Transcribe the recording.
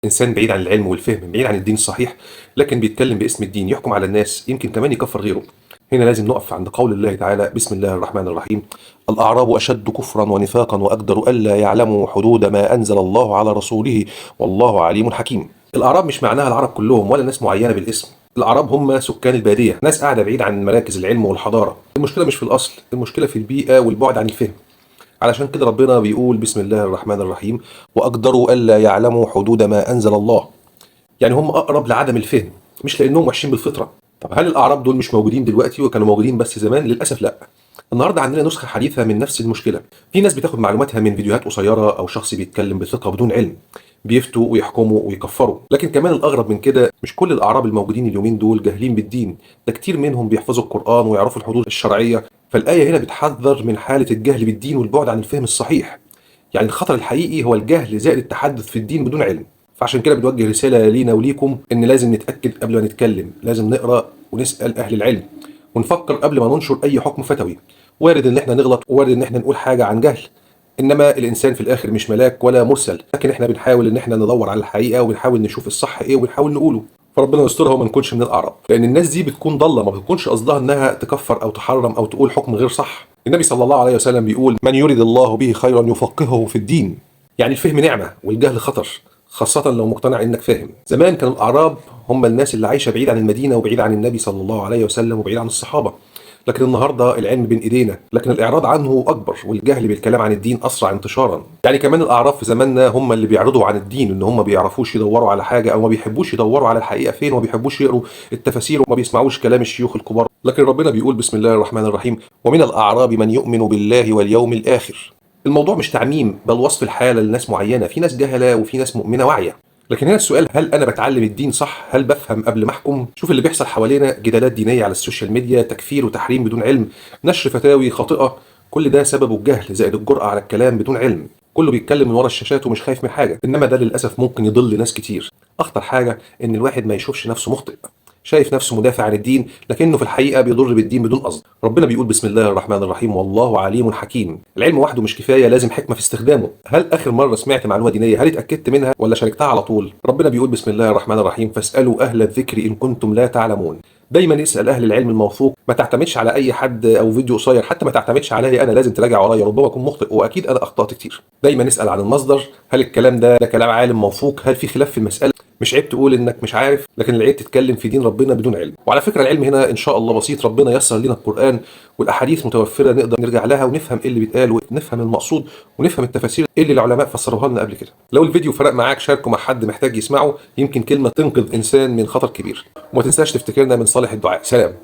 إنسان بعيد عن العلم والفهم، بعيد عن الدين الصحيح، لكن بيتكلم باسم الدين، يحكم على الناس، يمكن كمان يكفر غيره. هنا لازم نقف عند قول الله تعالى: بسم الله الرحمن الرحيم: الأعراب أشد كفرا ونفاقا وأقدر ألا يعلموا حدود ما أنزل الله على رسوله والله عليم حكيم. الأعراب مش معناها العرب كلهم ولا ناس معينة بالاسم. الأعراب هم سكان البادية، ناس قاعدة بعيد عن مراكز العلم والحضارة. المشكلة مش في الأصل، المشكلة في البيئة والبعد عن الفهم. علشان كده ربنا بيقول: بسم الله الرحمن الرحيم: وأقدروا ألا يعلموا حدود ما أنزل الله. يعني هم أقرب لعدم الفهم، مش لأنهم وحشين بالفطرة. طب هل الأعراب دول مش موجودين دلوقتي وكانوا موجودين بس زمان؟ للأسف لا. النهارده عندنا نسخة حديثة من نفس المشكلة. في ناس بتاخد معلوماتها من فيديوهات قصيرة أو شخص بيتكلم بثقة بدون علم، بيفتوا ويحكموا ويكفروا. لكن كمان الأغرب من كده، مش كل الأعراب الموجودين اليومين دول جاهلين بالدين، ده كتير منهم بيحفظوا القرآن ويعرفوا الحدود الشرعية. فالآية هنا بتحذر من حالة الجهل بالدين والبعد عن الفهم الصحيح. يعني الخطر الحقيقي هو الجهل زائد التحدث في الدين بدون علم. فعشان كده بنوجه رسالة لينا وليكم إن لازم نتأكد قبل ما نتكلم، لازم نقرأ ونسأل أهل العلم، ونفكر قبل ما ننشر أي حكم فتوي. وارد إن احنا نغلط، وارد إن احنا نقول حاجة عن جهل، إنما الإنسان في الآخر مش ملاك ولا مرسل، لكن احنا بنحاول إن احنا ندور على الحقيقة وبنحاول نشوف الصح إيه وبنحاول نقوله. فربنا يسترها وما نكونش من الأعراب، لأن الناس دي بتكون ضالة، ما بتكونش قصدها إنها تكفر أو تحرم أو تقول حكم غير صح. النبي صلى الله عليه وسلم بيقول: من يريد الله به خيرا يفقهه في الدين. يعني الفهم نعمة والجهل خطر، خاصة لو مقتنع إنك فاهم. زمان كانوا الأعراب هم الناس اللي عايشة بعيد عن المدينة وبعيد عن النبي صلى الله عليه وسلم وبعيد عن الصحابة. لكن النهارده العلم بين ايدينا، لكن الاعراض عنه اكبر والجهل بالكلام عن الدين اسرع انتشارا. يعني كمان الاعراب في زماننا هم اللي بيعرضوا عن الدين ان هم بيعرفوش يدوروا على حاجه، او ما بيحبوش يدوروا على الحقيقه فين، وما بيحبوش يقروا التفاسير وما بيسمعوش كلام الشيوخ الكبار. لكن ربنا بيقول: بسم الله الرحمن الرحيم: ومن الاعراب من يؤمن بالله واليوم الاخر. الموضوع مش تعميم، بل وصف الحاله لناس معينه، في ناس جهله وفي ناس مؤمنه واعيه. لكن هنا السؤال: هل انا بتعلم الدين صح؟ هل بفهم قبل ما احكم؟ شوف اللي بيحصل حوالينا، جدالات دينيه على السوشيال ميديا، تكفير وتحريم بدون علم، نشر فتاوي خاطئه، كل ده سببه الجهل زائد الجرأة على الكلام بدون علم. كله بيتكلم من ورا الشاشات ومش خايف من حاجه، انما ده للاسف ممكن يضل ناس كتير. اخطر حاجه ان الواحد ما يشوفش نفسه مخطئ، شايف نفسه مدافع عن الدين لكنه في الحقيقه بيضر بالدين بدون قصد. ربنا بيقول: بسم الله الرحمن الرحيم: والله عليم حكيم. العلم وحده مش كفايه، لازم حكمه في استخدامه. هل اخر مره سمعت معلومه دينيه هل اتاكدت منها ولا شاركتها على طول؟ ربنا بيقول: بسم الله الرحمن الرحيم: فاسالوا اهل الذكر ان كنتم لا تعلمون. دايما اسال اهل العلم الموثوق، ما تعتمدش على اي حد او فيديو قصير، حتى ما تعتمدش عليا انا، لازم تراجع ورايا، ربما اكون مخطئ واكيد انا اخطات كتير. دايما اسال عن المصدر، هل الكلام ده كلام عالم موثوق؟ هل في خلاف في المساله؟ مش عيب تقول انك مش عارف، لكن العيب تتكلم في دين ربنا بدون علم. وعلى فكره العلم هنا ان شاء الله بسيط، ربنا يسر لنا القران والاحاديث متوفره، نقدر نرجع لها ونفهم ايه اللي بيتقال ونفهم المقصود ونفهم التفاسير اللي العلماء فسروها لنا قبل كده. لو الفيديو فرق معاك شاركه مع حد محتاج يسمعه، يمكن كلمه تنقذ انسان من خطر كبير. وما تنساش تفتكرنا من صالح الدعاء. سلام.